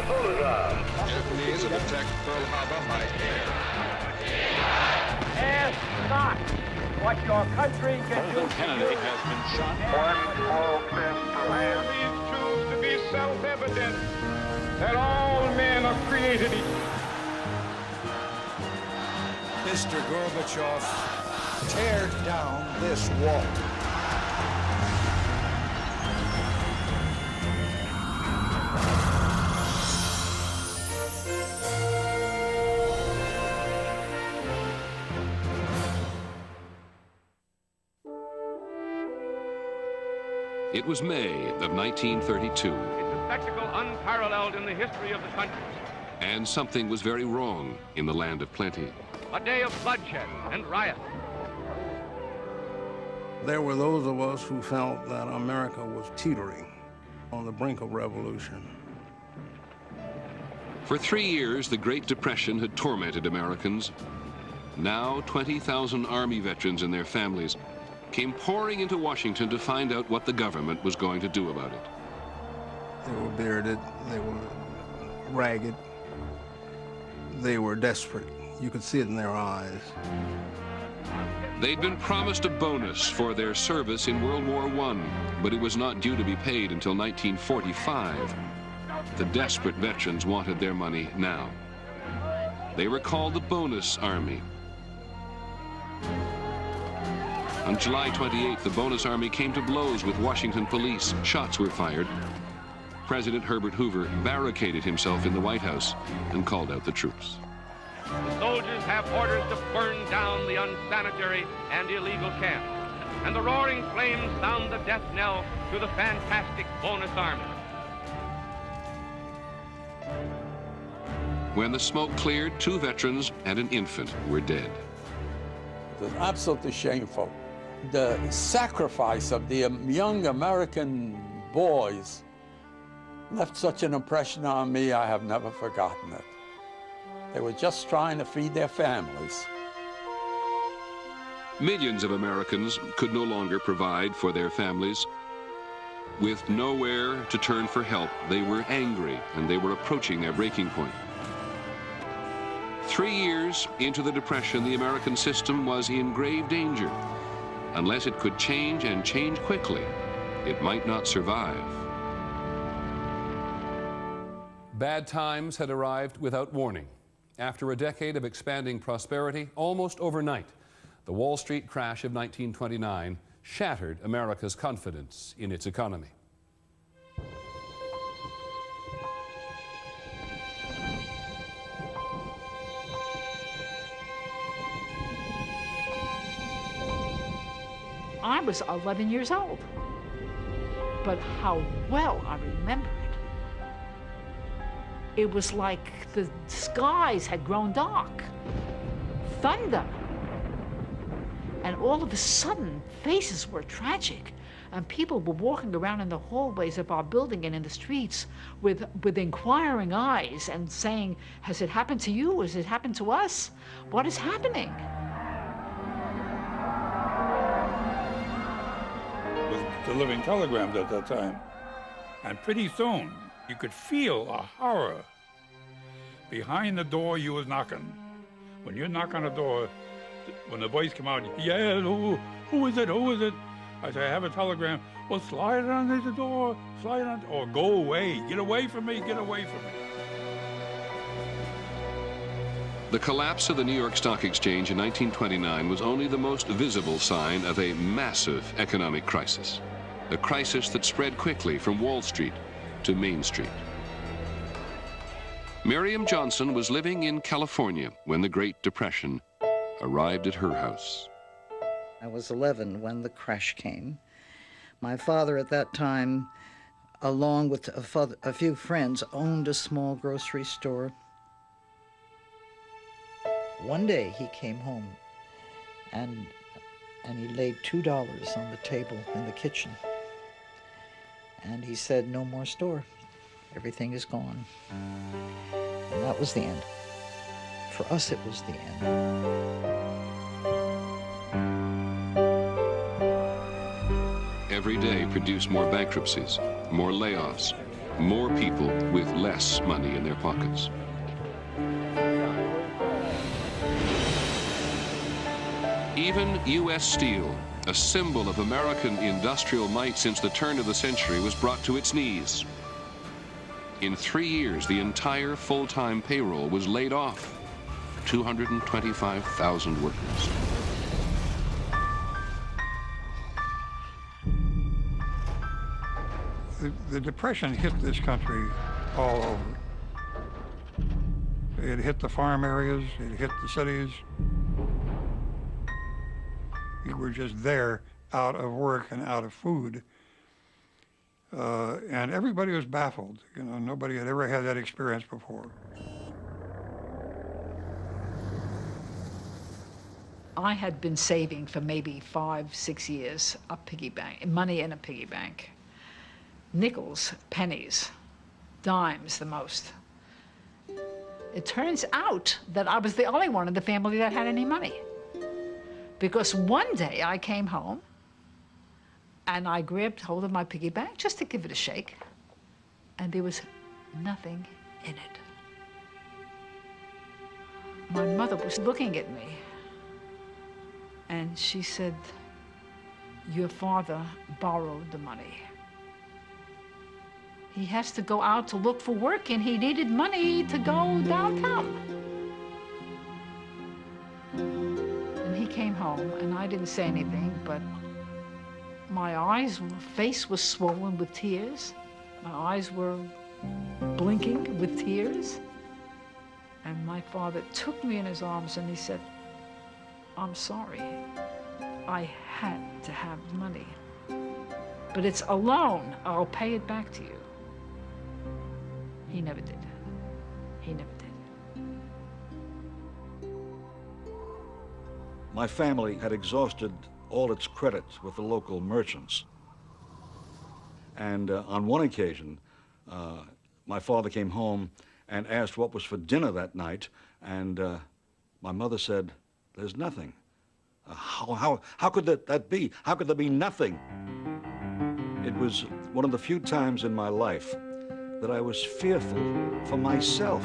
Japanese have attacked Pearl Harbor by air. Ask not what your country can do. Kennedy has been shot. One small step for man. These truths to be self-evident that all men are created equal. Mr. Gorbachev, tear down this wall. It was May of 1932. It's a spectacle unparalleled in the history of the country. And something was very wrong in the land of plenty. A day of bloodshed and riot. There were those of us who felt that America was teetering on the brink of revolution. For 3 years, the Great Depression had tormented Americans. Now, 20,000 Army veterans and their families came pouring into Washington to find out what the government was going to do about it. They were bearded, they were ragged, they were desperate. You could see it in their eyes. They'd been promised a bonus for their service in World War I, but it was not due to be paid until 1945. The desperate veterans wanted their money now. They were called the Bonus Army. On July 28th, the Bonus Army came to blows with Washington police. Shots were fired. President Herbert Hoover barricaded himself in the White House and called out the troops. The soldiers have orders to burn down the unsanitary and illegal camps. And the roaring flames sound the death knell to the fantastic Bonus Army. When the smoke cleared, 2 veterans and an infant were dead. It was absolutely shameful. The sacrifice of the young American boys left such an impression on me, I have never forgotten it. They were just trying to feed their families. Millions of Americans could no longer provide for their families. With nowhere to turn for help, they were angry and they were approaching their breaking point. 3 years into the Depression, the American system was in grave danger. Unless it could change and change quickly, it might not survive. Bad times had arrived without warning. After a decade of expanding prosperity, almost overnight, the Wall Street crash of 1929 shattered America's confidence in its economy. I was 11 years old, but how well I remember it. It was like the skies had grown dark, thunder, and all of a sudden, faces were tragic, and people were walking around in the hallways of our building and in the streets with inquiring eyes and saying, has it happened to you? Has it happened to us? What is happening? The living telegrams at that time. And pretty soon, you could feel a horror behind the door you was knocking. When you knock on the door, when the voice come out, yeah, who is it, who is it? I say, I have a telegram. Well, slide it under the door, slide it on, or go away. Get away from me, get away from me. The collapse of the New York Stock Exchange in 1929 was only the most visible sign of a massive economic crisis. A crisis that spread quickly from Wall Street to Main Street. Miriam Johnson was living in California when the Great Depression arrived at her house. I was 11 when the crash came. My father at that time, along with a few friends, owned a small grocery store. One day he came home and he laid $2 on the table in the kitchen. And he said, no more store. Everything is gone. And that was the end. For us, it was the end. Every day produced more bankruptcies, more layoffs, more people with less money in their pockets. Even U.S. Steel, a symbol of American industrial might since the turn of the century, was brought to its knees. In 3 years, the entire full-time payroll was laid off, 225,000 workers. The Depression hit this country all over. It hit the farm areas, it hit the cities. We were just there, out of work and out of food. And everybody was baffled. You know, nobody had ever had that experience before. I had been saving for maybe 5, 6 years a piggy bank, money in a piggy bank. Nickels, pennies, dimes the most. It turns out that I was the only one in the family that had any money. Because one day I came home and I grabbed hold of my piggy bank just to give it a shake, and there was nothing in it. My mother was looking at me and she said, "Your father borrowed the money. He has to go out to look for work and he needed money to go downtown." And he came home and I didn't say anything, but my face was swollen with tears. My eyes were blinking with tears. And my father took me in his arms and he said, "I'm sorry. I had to have the money. But it's a loan. I'll pay it back to you." He never did. He never did. My family had exhausted all its credits with the local merchants. And on one occasion, my father came home and asked what was for dinner that night, and my mother said, "There's nothing." How could that be? How could there be nothing? It was one of the few times in my life that I was fearful for myself.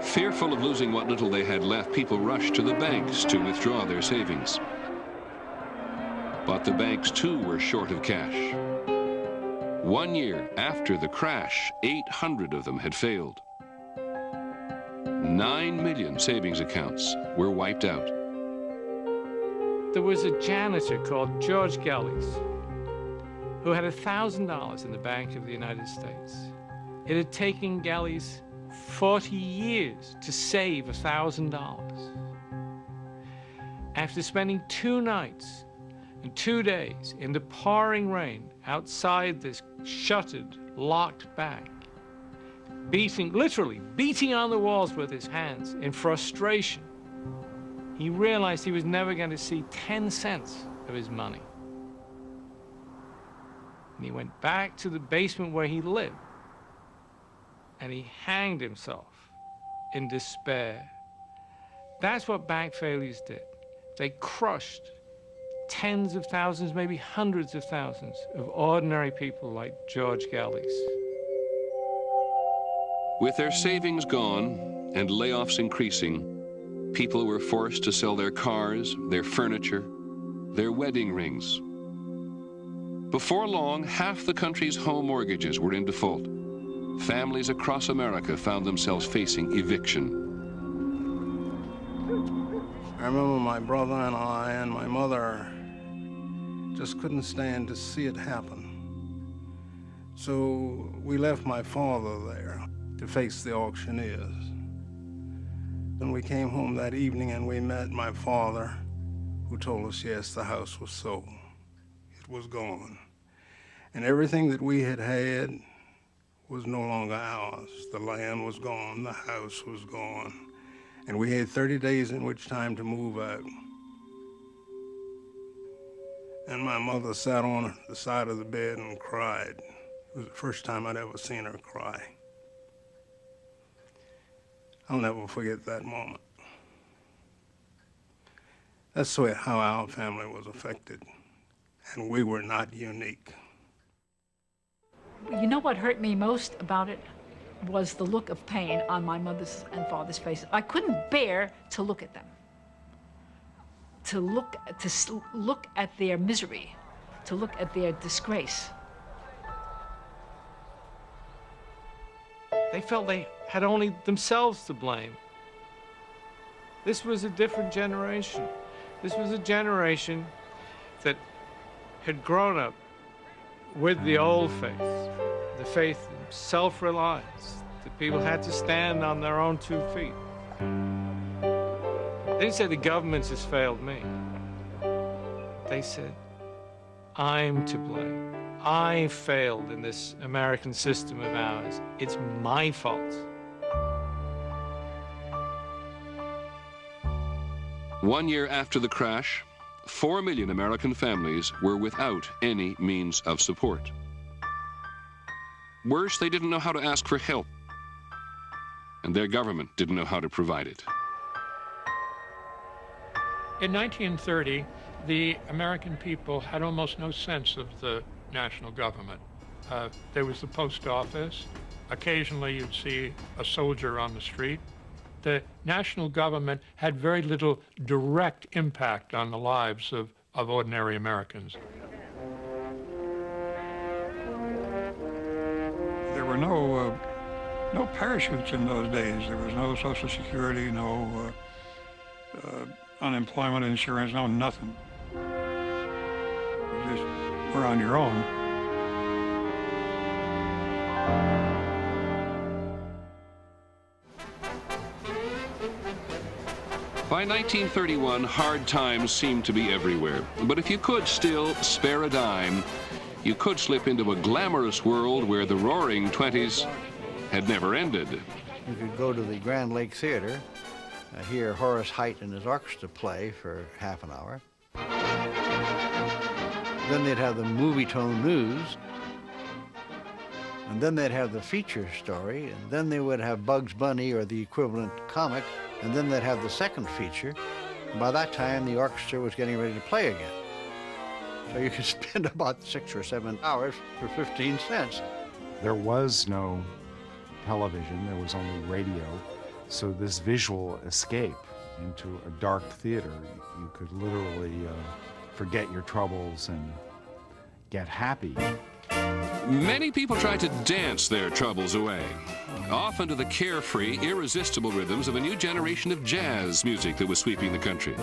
Fearful of losing what little they had left, people rushed to the banks to withdraw their savings. But the banks too were short of cash. 1 year after the crash, 800 of them had failed. 9 million savings accounts were wiped out. There was a janitor called George Galley's who had $1,000 in the Bank of the United States. It had taken Galley's 40 years to save $1,000. After spending 2 nights and 2 days in the pouring rain outside this shuttered, locked bank, literally beating on the walls with his hands in frustration, he realized he was never going to see 10 cents of his money. And he went back to the basement where he lived, and he hanged himself in despair. That's what bank failures did. They crushed tens of thousands, maybe hundreds of thousands of ordinary people like George Galley's. With their savings gone and layoffs increasing, people were forced to sell their cars, their furniture, their wedding rings. Before long, half the country's home mortgages were in default. Families across America found themselves facing eviction. I remember my brother and I and my mother just couldn't stand to see it happen. So we left my father there to face the auctioneers. And we came home that evening and we met my father, who told us, yes, the house was sold. It was gone. And everything that we had had was no longer ours. The land was gone, the house was gone. And we had 30 days in which time to move out. And my mother sat on the side of the bed and cried. It was the first time I'd ever seen her cry. I'll never forget that moment. That's how our family was affected, and we were not unique. You know what hurt me most about it was the look of pain on my mother's and father's faces. I couldn't bear to look at them, to look at their misery, to look at their disgrace. They felt they had only themselves to blame. This was a different generation. This was a generation that had grown up with the old faith, the faith in self-reliance, that people had to stand on their own 2 feet. They didn't say the government has failed me. They said, I'm to blame. I failed in this American system of ours. It's my fault. One year after the crash, 4 million American families were without any means of support. Worse, they didn't know how to ask for help, and their government didn't know how to provide it. In 1930, the American people had almost no sense of the national government. There was the post office. Occasionally you'd see a soldier on the street. The national government had very little direct impact on the lives of ordinary Americans. There were no parachutes in those days. There was no Social Security, no unemployment insurance, no nothing. You just were on your own. By 1931, hard times seemed to be everywhere. But if you could still spare a dime, you could slip into a glamorous world where the roaring 20s had never ended. You could go to the Grand Lake Theater, hear Horace Heidt and his orchestra play for half an hour. Then they'd have the movie-tone news, and then they'd have the feature story, and then they would have Bugs Bunny or the equivalent comic, and then they'd have the second feature. And by that time, the orchestra was getting ready to play again. So you could spend about 6 or 7 hours for 15 cents. There was no television, there was only radio. So this visual escape into a dark theater, you could literally forget your troubles and get happy. Many people tried to dance their troubles away, often to the carefree, irresistible rhythms of a new generation of jazz music that was sweeping the country.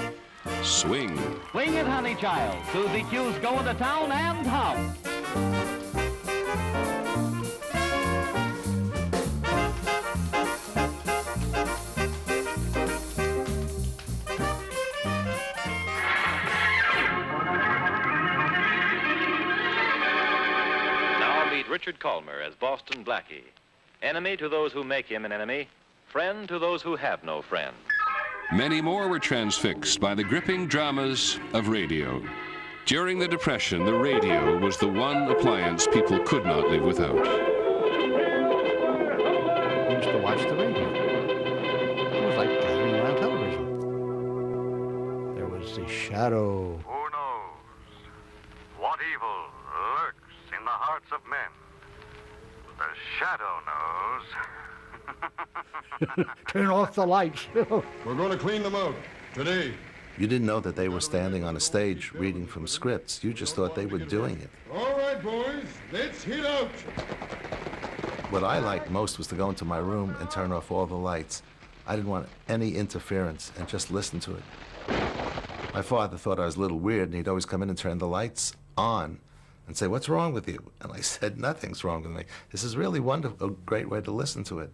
Swing. Swing it, honey child. Susie Q's going to town and how. Richard Calmer as Boston Blackie. Enemy to those who make him an enemy, friend to those who have no friend. Many more were transfixed by the gripping dramas of radio. During the Depression, the radio was the one appliance people could not live without. We used to watch the radio. It was like gathering around television. There was the shadow. Who knows what evil lurks in the hearts of men? The shadow knows. Turn off the lights. We're going to clean them out today. You didn't know that they were standing on a stage reading from scripts. You just thought they were doing it. All right, boys, let's hit out. What I liked most was to go into my room and turn off all the lights. I didn't want any interference and just listen to it. My father thought I was a little weird, and he'd always come in and turn the lights on and say, "What's wrong with you?" And I said, "Nothing's wrong with me. This is really wonderful, a great way to listen to it."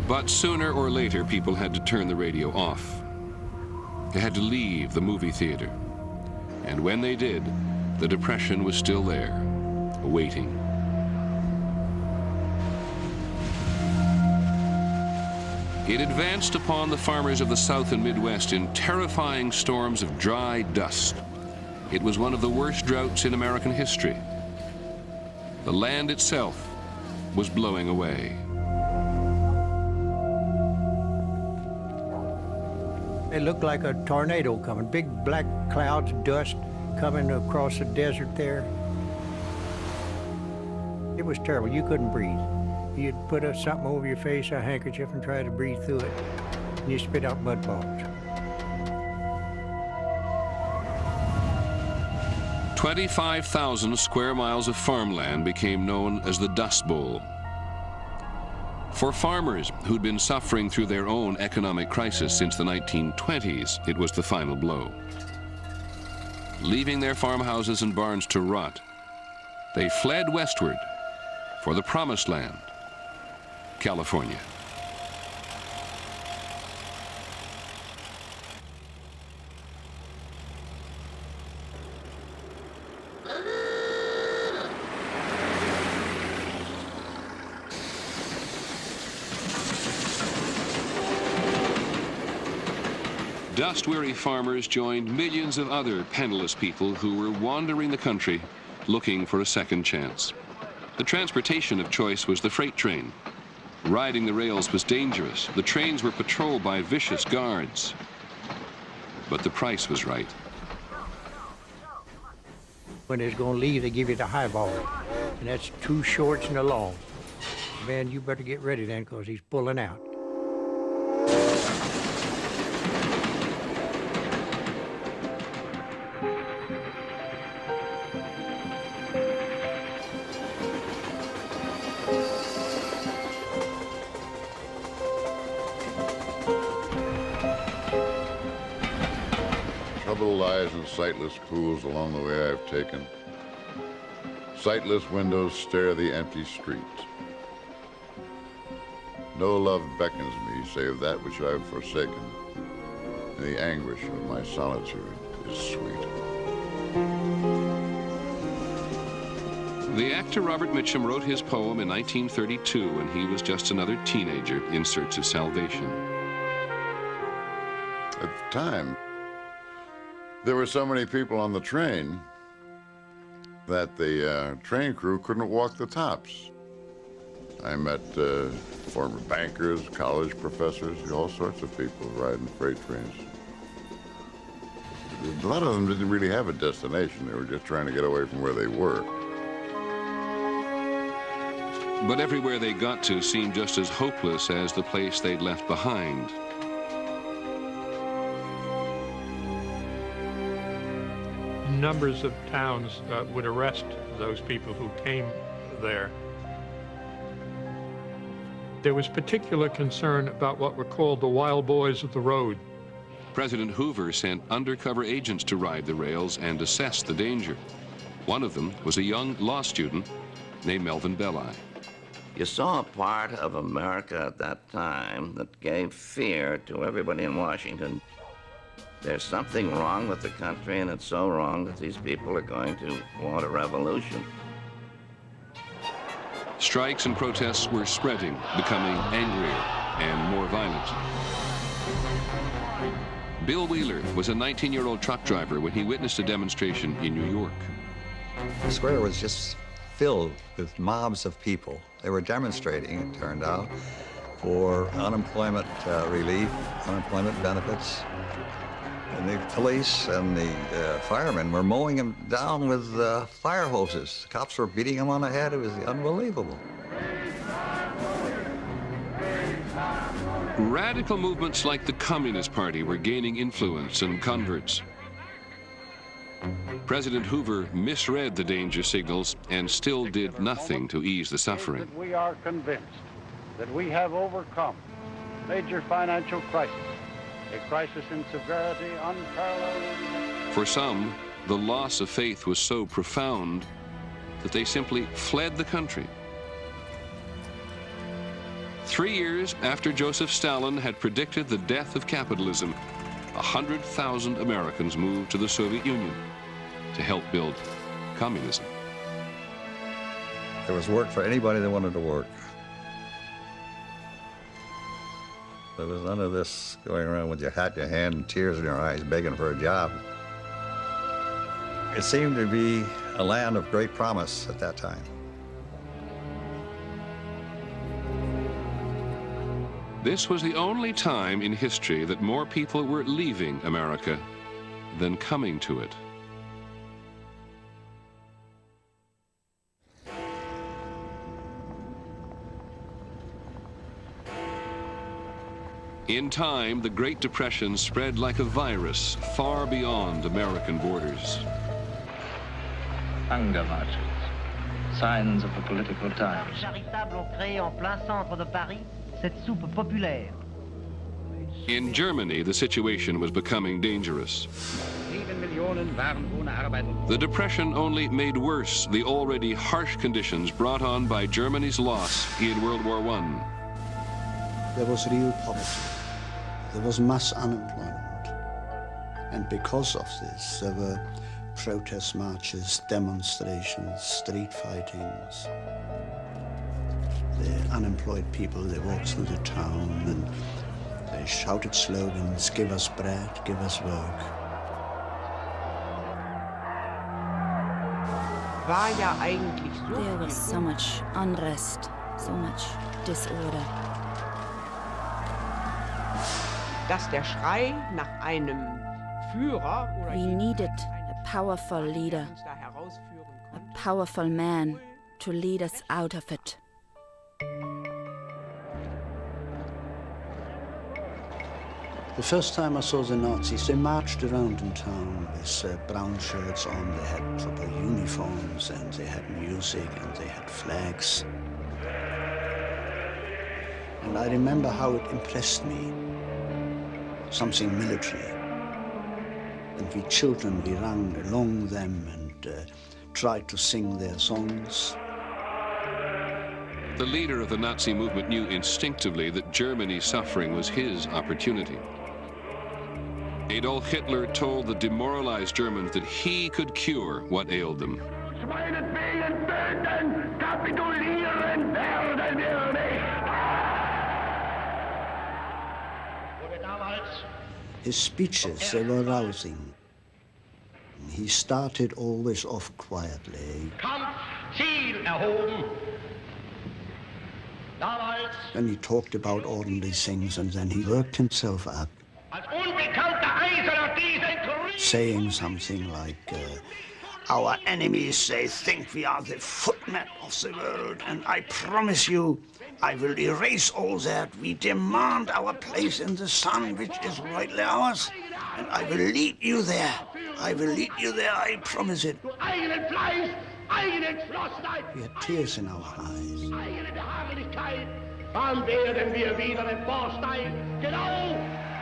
But sooner or later, people had to turn the radio off. They had to leave the movie theater. And when they did, the Depression was still there, waiting. It advanced upon the farmers of the South and Midwest in terrifying storms of dry dust. It was one of the worst droughts in American history. The land itself was blowing away. It looked like a tornado coming, big black clouds, dust coming across the desert there. It was terrible. You couldn't breathe. You'd put something over your face, a handkerchief, and try to breathe through it, and you spit out mud balls. 25,000 square miles of farmland became known as the Dust Bowl. For farmers who'd been suffering through their own economic crisis since the 1920s, it was the final blow. Leaving their farmhouses and barns to rot, they fled westward for the Promised Land, California. Dust-weary farmers joined millions of other penniless people who were wandering the country looking for a second chance. The transportation of choice was the freight train. Riding the rails was dangerous. The trains were patrolled by vicious guards. But the price was right. When they're going to leave, they give you the highball, and that's 2 shorts and a long. Man, you better get ready then, because he's pulling out. Trouble lies in sightless pools along the way I've taken. Sightless windows stare the empty streets. No love beckons me save that which I've forsaken, and the anguish of my solitude is sweet. The actor Robert Mitchum wrote his poem in 1932 when he was just another teenager in search of salvation. At the time, there were so many people on the train that the train crew couldn't walk the tops. I met former bankers, college professors, all sorts of people riding freight trains. A lot of them didn't really have a destination. They were just trying to get away from where they were. But everywhere they got to seemed just as hopeless as the place they'd left behind. Numbers of towns would arrest those people who came there. There was particular concern about what were called the wild boys of the road. President Hoover sent undercover agents to ride the rails and assess the danger. One of them was a young law student named Melvin Belli. You saw a part of America at that time that gave fear to everybody in Washington. There's something wrong with the country, and it's so wrong that these people are going to want a revolution. Strikes and protests were spreading, becoming angrier and more violent. Bill Wheeler was a 19-year-old truck driver when he witnessed a demonstration in New York. The square was just filled with mobs of people. They were demonstrating, it turned out, for unemployment relief, unemployment benefits. And the police and the firemen were mowing them down with fire hoses. The cops were beating them on the head. It was unbelievable. Radical movements like the Communist Party were gaining influence and converts. President Hoover misread the danger signals and still did nothing to ease the suffering. We are convinced that we have overcome major financial crisis. A crisis in severity unparalleled. For some, the loss of faith was so profound that they simply fled the country. 3 years after Joseph Stalin had predicted the death of capitalism, 100,000 Americans moved to the Soviet Union to help build communism. There was work for anybody that wanted to work. There was none of this going around with your hat in your hand and tears in your eyes begging for a job. It seemed to be a land of great promise at that time. This was the only time in history that more people were leaving America than coming to it. In time, the Great Depression spread like a virus far beyond American borders. Hunger marches, signs of the political times. Charitables ont créé en plein centre de Paris cette soupe populaire. In Germany, the situation was becoming dangerous. 7 Millionen waren ohne Arbeit. The Depression only made worse the already harsh conditions brought on by Germany's loss in World War I. There was real poverty. There was mass unemployment. And because of this, there were protest marches, demonstrations, street fightings. The unemployed people, they walked through the town and they shouted slogans, give us bread, give us work. There was so much unrest, so much disorder. We needed a powerful leader, a powerful man to lead us out of it. The first time I saw the Nazis, they marched around in town with brown shirts on. They had proper uniforms and they had music and they had flags. And I remember how it impressed me. Something military. And we children, we ran along them and tried to sing their songs. The leader of the Nazi movement knew instinctively that Germany's suffering was his opportunity. Adolf Hitler told the demoralized Germans that he could cure what ailed them. His speeches, they were rousing. He started always off quietly. Kampfziel erhoben. Then he talked about ordinary things and then he worked himself up. Saying something like, our enemies, they think we are the footmat of the world, and I promise you, I will erase all that. We demand our place in the sun, which is rightly ours, and I will lead you there. I will lead you there, I promise it. We had tears in our eyes.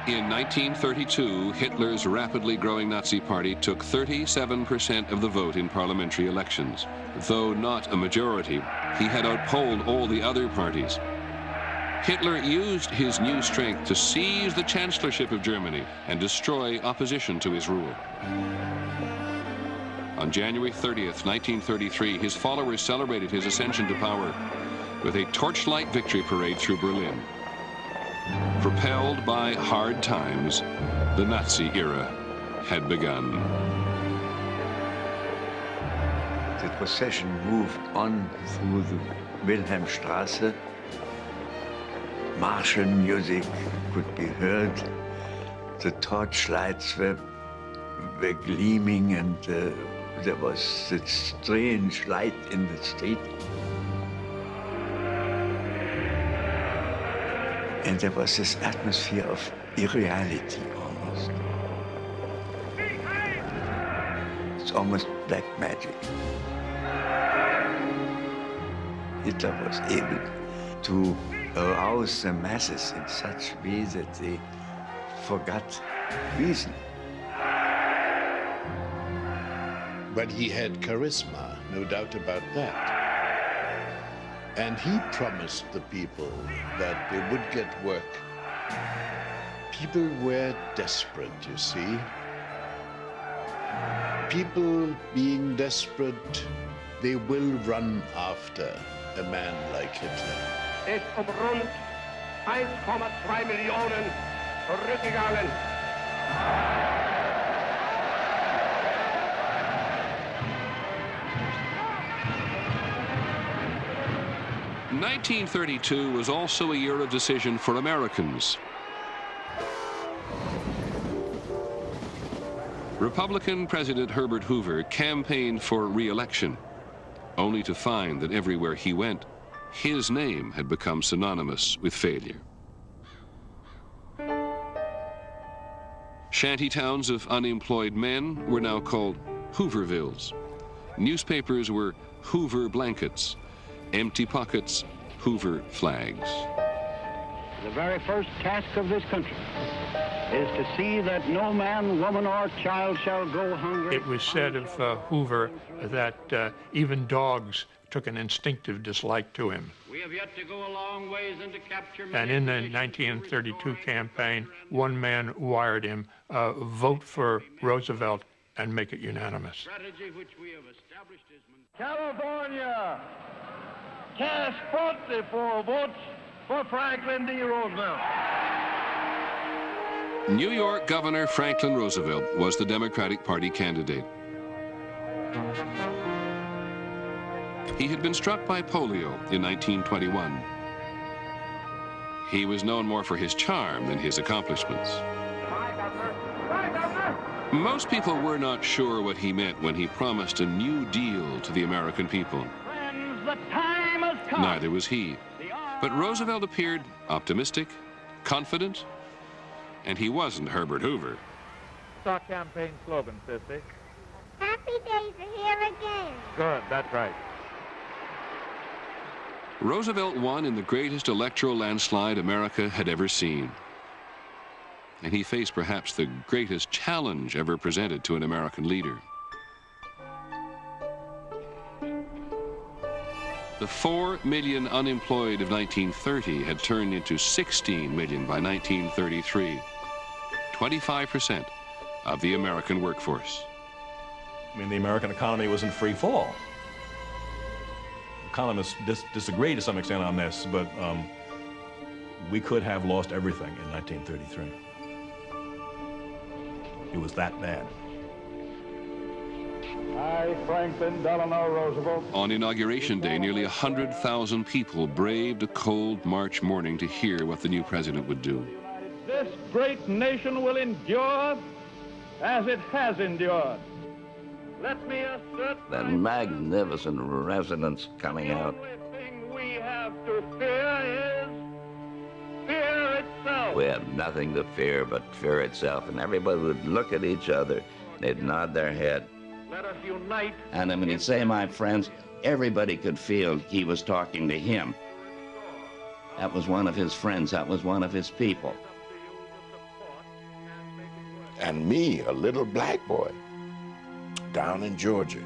In 1932, Hitler's rapidly growing Nazi Party took 37% of the vote in parliamentary elections. Though not a majority, he had outpolled all the other parties. Hitler used his new strength to seize the chancellorship of Germany and destroy opposition to his rule. On January 30th, 1933, his followers celebrated his ascension to power with a torchlight victory parade through Berlin. Propelled by hard times, the Nazi era had begun. The procession moved on through the Wilhelmstrasse. Martial music could be heard. The torchlights were gleaming and there was a strange light in the street. And there was this atmosphere of irreality almost. It's almost black magic. Hitler was able to arouse the masses in such a way that they forgot reason. But he had charisma, no doubt about that. And he promised the people that they would get work. People were desperate, you see. People being desperate, they will run after a man like Hitler. Ist rund 1,2 Millionen zurückgegangen. 1932 was also a year of decision for Americans. Republican President Herbert Hoover campaigned for re-election, only to find that everywhere he went, his name had become synonymous with failure. Shanty towns of unemployed men were now called Hoovervilles. Newspapers were Hoover blankets. Empty pockets, Hoover flags. The very first task of this country is to see that no man, woman, or child shall go hungry. It was said of Hoover that even dogs took an instinctive dislike to him. We have yet to go a long ways into capture. And in the 1932 campaign, one man wired him, vote for Roosevelt and make it unanimous. Strategy which we have established is California, cast 44 votes for Franklin D. Roosevelt. New York Governor Franklin Roosevelt was the Democratic Party candidate. He had been struck by polio in 1921. He was known more for his charm than his accomplishments. Most people were not sure what he meant when he promised a new deal to the American people. friends, the time has come. Neither was he. But Roosevelt appeared optimistic, confident, and he wasn't Herbert Hoover. Our campaign slogan, Sissy. Happy days are here again. Good, that's right. Roosevelt won in the greatest electoral landslide America had ever seen. And he faced perhaps the greatest challenge ever presented to an American leader. The 4 million unemployed of 1930 had turned into 16 million by 1933, 25% of the American workforce. I mean, the American economy was in free fall. Economists disagree to some extent on this, but we could have lost everything in 1933. It was that bad. I, Franklin Delano Roosevelt. On Inauguration Day, nearly 100,000 people braved a cold March morning to hear what the new president would do. This great nation will endure as it has endured. Let me assert That magnificent resonance coming out. the only thing we have to fear is fear itself. We have nothing to fear but fear itself, and everybody would look at each other, they'd nod their head. Let us unite. And when he'd say, my friends, everybody could feel he was talking to him. That was one of his friends, that was one of his people. And me, a little black boy, down in Georgia,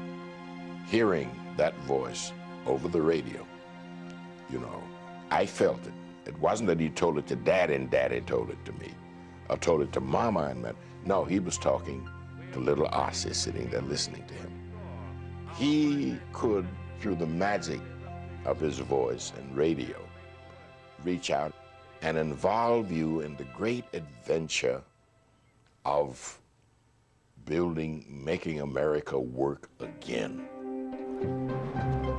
hearing that voice over the radio, you know, I felt it. It wasn't that he told it to Daddy and Daddy told it to me, or told it to Mama and me. No, he was talking to little Ossie sitting there listening to him. He could, through the magic of his voice and radio, reach out and involve you in the great adventure of making America work again.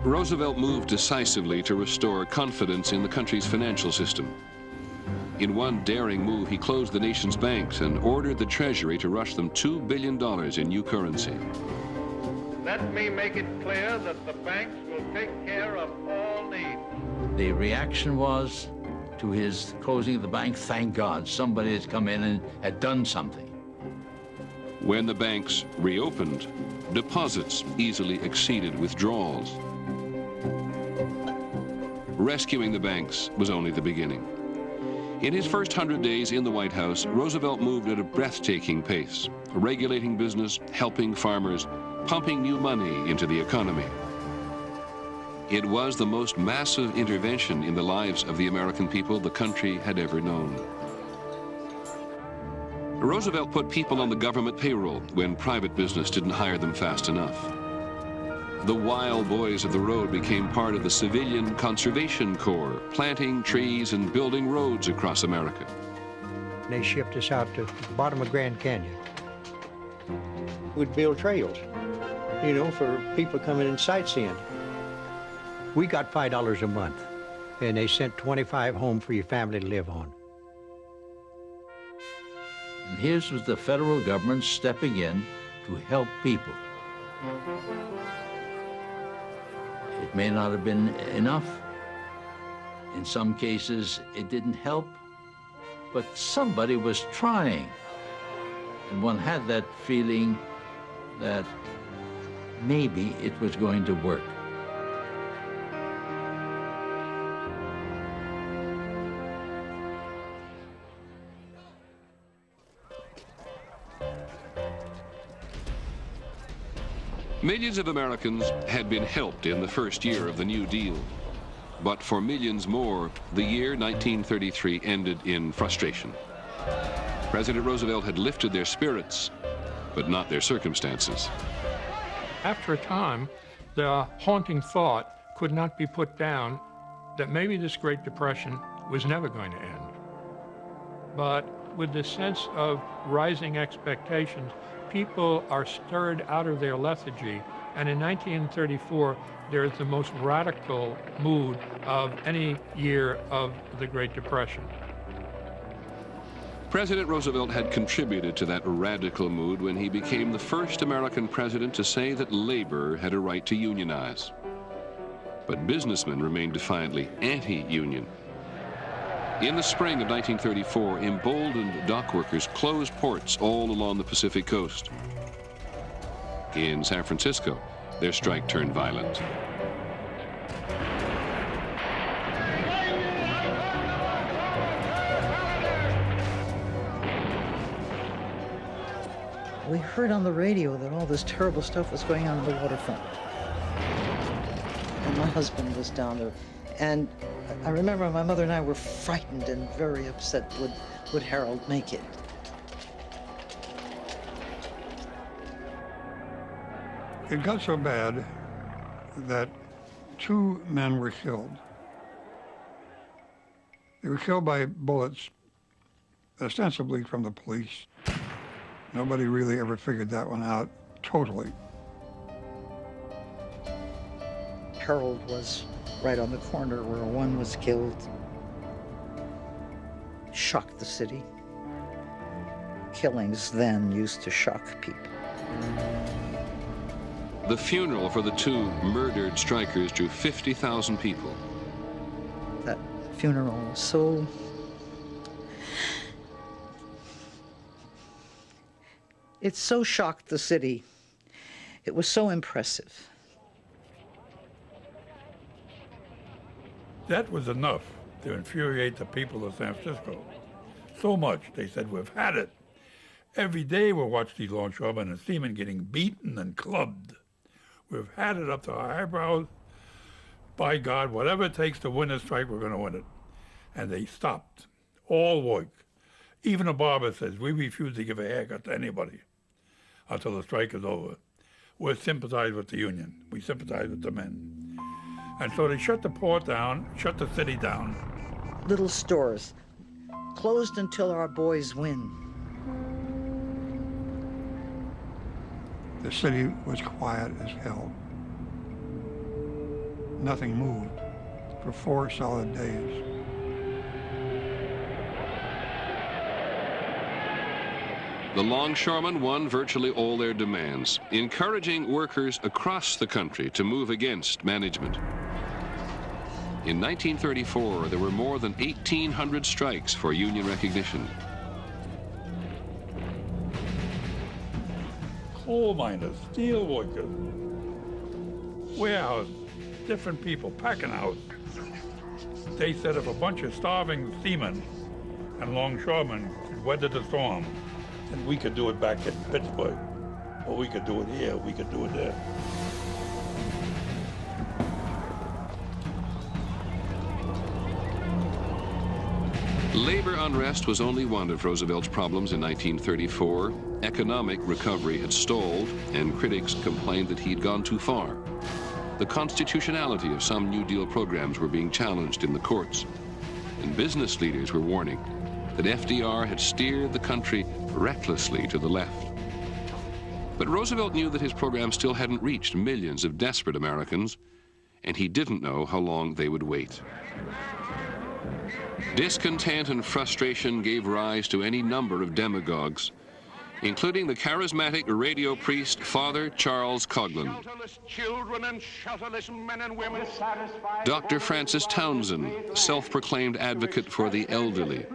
Roosevelt moved decisively to restore confidence in the country's financial system. In one daring move, he closed the nation's banks and ordered the Treasury to rush them $2 billion in new currency. Let me make it clear that the banks will take care of all needs. The reaction was to his closing of the bank, thank God, somebody has come in and had done something. When the banks reopened, deposits easily exceeded withdrawals. Rescuing the banks was only the beginning. In his first 100 days in the White House, Roosevelt moved at a breathtaking pace, regulating business, helping farmers, pumping new money into the economy. It was the most massive intervention in the lives of the American people the country had ever known. Roosevelt put people on the government payroll when private business didn't hire them fast enough. The wild boys of the road became part of the Civilian Conservation Corps, planting trees and building roads across America. They shipped us out to the bottom of Grand Canyon. We'd build trails, you know, for people coming in sightseeing. We got $5 a month and they sent 25 home for your family to live on. And here's was the federal government stepping in to help people. It may not have been enough. In some cases, it didn't help, but somebody was trying. And one had that feeling that maybe it was going to work. Millions of Americans had been helped in the first year of the New Deal. But for millions more, the year 1933 ended in frustration. President Roosevelt had lifted their spirits, but not their circumstances. After a time, the haunting thought could not be put down that maybe this Great Depression was never going to end. But with the sense of rising expectations, people are stirred out of their lethargy, and in 1934, there is the most radical mood of any year of the Great Depression. President Roosevelt had contributed to that radical mood when he became the first American president to say that labor had a right to unionize. But businessmen remained defiantly anti-union. In the spring of 1934, emboldened dock workers closed ports all along the Pacific coast. In San Francisco, their strike turned violent. We heard on the radio that all this terrible stuff was going on the waterfront. And my husband was down there. And I remember my mother and I were frightened and very upset. Would Harold make it? It got so bad that 2 men were killed. They were killed by bullets, ostensibly from the police. Nobody really ever figured that one out totally. Harold was right on the corner where one was killed. Shocked the city. Killings then used to shock people. The funeral for the 2 murdered strikers drew 50,000 people. That funeral was so... It so shocked the city. It was so impressive. That was enough to infuriate the people of San Francisco. So much, they said, we've had it. Every day we'll watch these longshoremen and seamen getting beaten and clubbed. We've had it up to our eyebrows. By God, whatever it takes to win a strike, we're going to win it. And they stopped. All work. Even a barber says, we refuse to give a haircut to anybody until the strike is over. We sympathize with the union. We sympathize with the men. And so they shut the port down, shut the city down. Little stores closed until our boys win. The city was quiet as hell. Nothing moved for 4 solid days. The longshoremen won virtually all their demands, encouraging workers across the country to move against management. In 1934, there were more than 1,800 strikes for union recognition. Coal miners, steel workers, warehouse, different people, packing house. They said if a bunch of starving seamen and longshoremen could weather the storm, then we could do it back in Pittsburgh, or we could do it here, we could do it there. Labor unrest was only one of Roosevelt's problems in 1934. Economic recovery had stalled, and critics complained that he'd gone too far. The constitutionality of some New Deal programs were being challenged in the courts, and business leaders were warning that FDR had steered the country recklessly to the left. But Roosevelt knew that his program still hadn't reached millions of desperate Americans, and he didn't know how long they would wait. Discontent and frustration gave rise to any number of demagogues, including the charismatic radio priest Father Charles Coughlin, Children and shelterless men and women. Dr. Francis Townsend, self-proclaimed advocate for the elderly,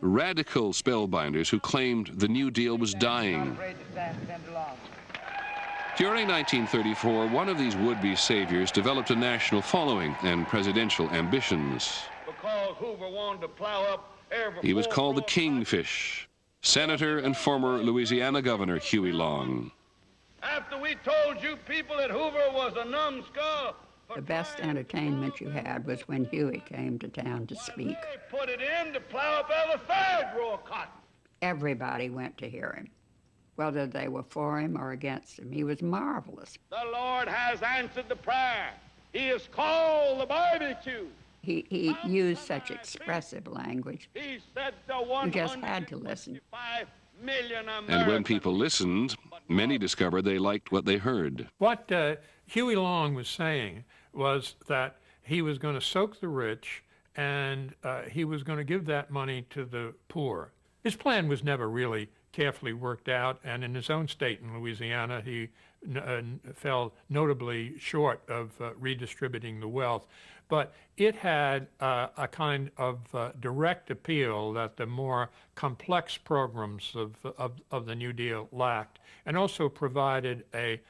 radical spellbinders who claimed the New Deal was dying. During 1934, one of these would-be saviors developed a national following and presidential ambitions. Because Hoover wanted to plow up every He was called the Kingfish. Senator and former Louisiana Governor Huey Long. After we told you people that Hoover was a numbskull, the best entertainment you had was when Huey came to town to speak. they put it in to plow up every third row of cotton. Everybody went to hear him, whether they were for him or against him. He was marvelous. The Lord has answered the prayer. He has called the barbecue. He used such expressive language. He said to You just had to listen. 125 million Americans. And when people listened, many discovered they liked what they heard. What Huey Long was saying was that he was going to soak the rich and he was going to give that money to the poor. His plan was never really carefully worked out, and in his own state in Louisiana, he fell notably short of redistributing the wealth. But it had a kind of direct appeal that the more complex programs of the New Deal lacked, and also provided a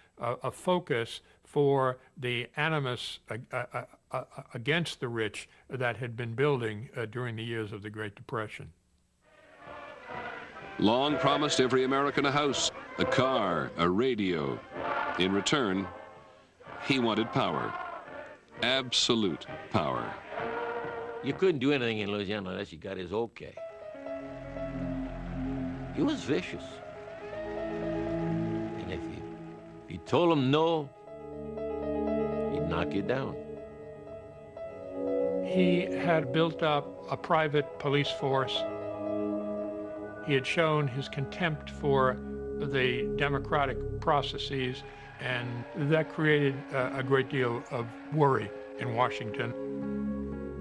focus for the animus against the rich that had been building during the years of the Great Depression. Long promised every American a house, a car, a radio. In return, he wanted power. Absolute power. You couldn't do anything in Louisiana unless you got his okay. He was vicious. And if you told him no, he'd knock you down. He had built up a private police force. He had shown his contempt for the democratic processes, and that created a great deal of worry in Washington.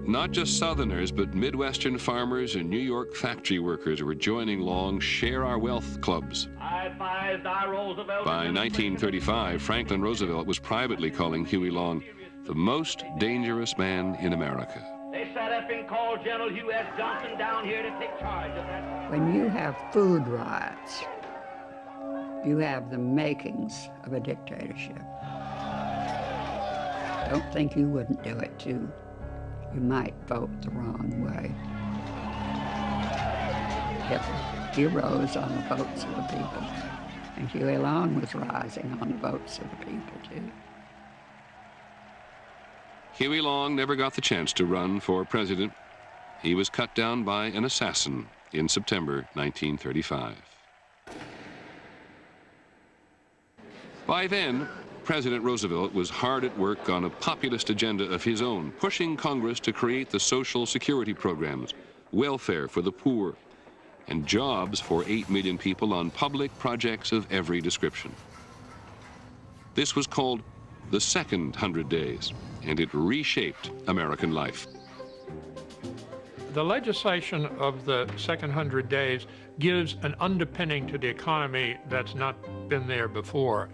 Not just Southerners, but Midwestern farmers and New York factory workers were joining Long Share Our Wealth clubs. I advised our Roosevelt. By 1935, Franklin Roosevelt was privately calling Huey Long the most dangerous man in America. They sat up and called General Hugh S. Johnson down here to take charge of that. When you have food riots, you have the makings of a dictatorship. Don't think you wouldn't do it too. You might vote the wrong way. He rose on the votes of the people, and Huey Long was rising on the votes of the people too. Huey Long never got the chance to run for president. He was cut down by an assassin in September 1935. By then, President Roosevelt was hard at work on a populist agenda of his own, pushing Congress to create the Social Security programs, welfare for the poor, and jobs for 8 million people on public projects of every description. This was called the Second 100 Days, and it reshaped American life. The legislation of the second 100 days gives an underpinning to the economy that's not been there before.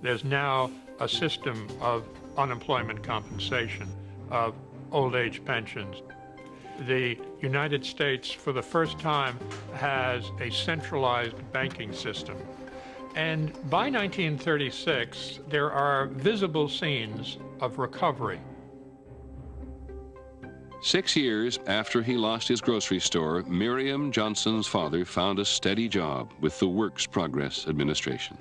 There's now a system of unemployment compensation, of old age pensions. The United States, for the first time, has a centralized banking system. And by 1936, there are visible signs of recovery. 6 years after he lost his grocery store, Miriam Johnson's father found a steady job with the Works Progress Administration.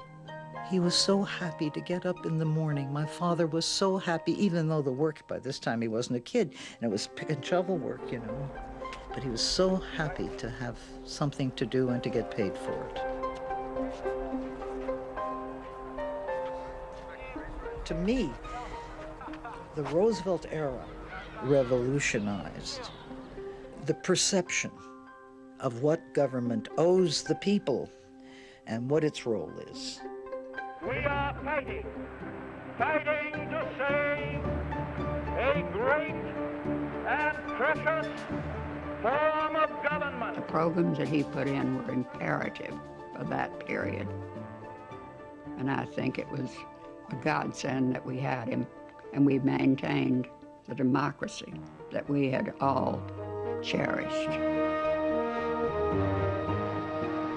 He was so happy to get up in the morning. My father was so happy, even though the work, by this time he wasn't a kid, and it was pick and shovel work, you know. But he was so happy to have something to do and to get paid for it. To me, the Roosevelt era revolutionized the perception of what government owes the people and what its role is. We are fighting to say, a great and precious form of government. The programs that he put in were imperative for that period. And I think it was a godsend that we had him, and we maintained the democracy that we had all cherished.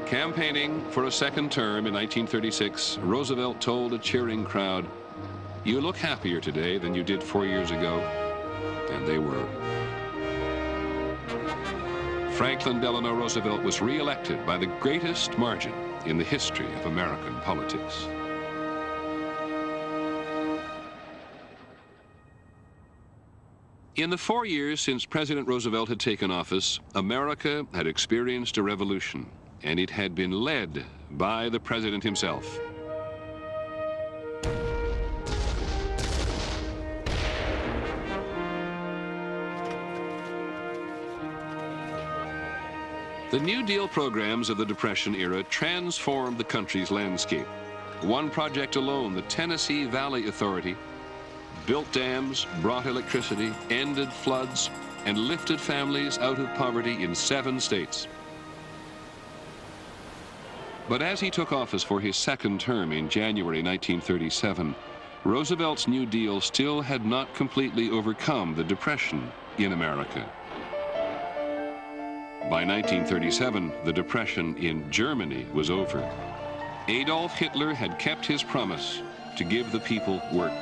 Campaigning for a second term in 1936, Roosevelt told a cheering crowd, "You look happier today than you did 4 years ago." And they were. Franklin Delano Roosevelt was re-elected by the greatest margin in the history of American politics. In the 4 years since President Roosevelt had taken office, America had experienced a revolution, and it had been led by the president himself. The New Deal programs of the Depression era transformed the country's landscape. One project alone, the Tennessee Valley Authority, built dams, brought electricity, ended floods, and lifted families out of poverty in 7 states. But as he took office for his second term in January 1937, Roosevelt's New Deal still had not completely overcome the Depression in America. By 1937, the Depression in Germany was over. Adolf Hitler had kept his promise to give the people work.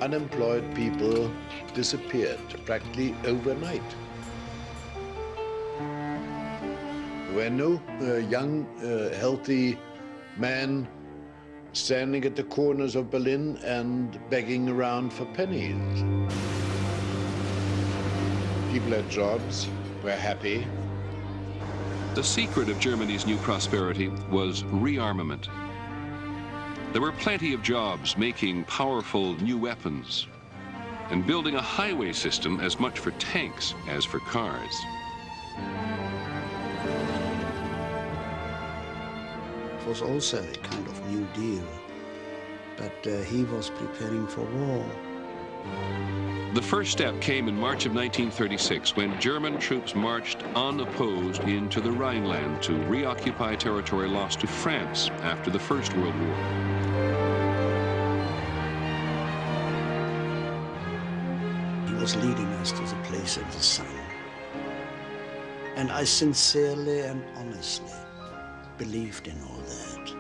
Unemployed people disappeared practically overnight. There were no young, healthy men standing at the corners of Berlin and begging around for pennies. People had jobs, were happy. The secret of Germany's new prosperity was rearmament. There were plenty of jobs making powerful new weapons and building a highway system as much for tanks as for cars. It was also a kind of New Deal, but he was preparing for war. The first step came in March of 1936 when German troops marched unopposed into the Rhineland to reoccupy territory lost to France after the First World War. He was leading us to the place in the sun. And I sincerely and honestly believed in all that.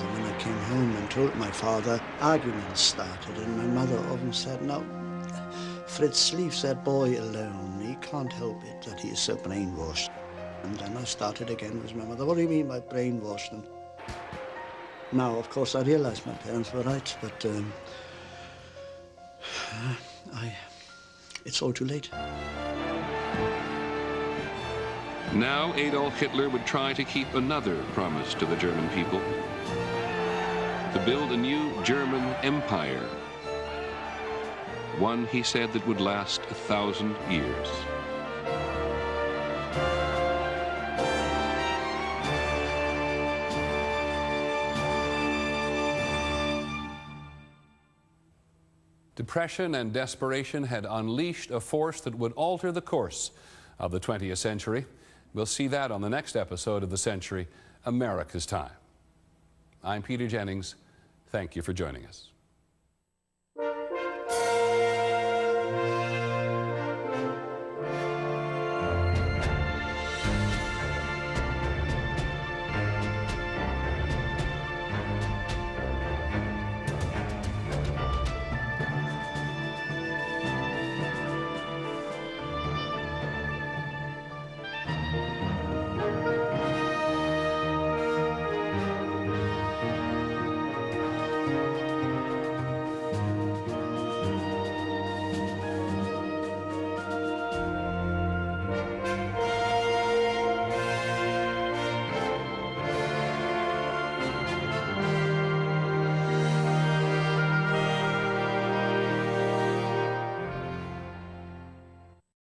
And when I came home and told my father, arguments started, and my mother often said, "No, Fritz, leave that boy alone. He can't help it that he is so brainwashed." And then I started again with my mother. "What do you mean by brainwashed?" And now, of course, I realize my parents were right, but it's all too late. Now Adolf Hitler would try to keep another promise to the German people: to build a new German empire. One, he said, that would last 1,000 years. Depression and desperation had unleashed a force that would alter the course of the 20th century. We'll see that on the next episode of The Century, America's Time. I'm Peter Jennings. Thank you for joining us.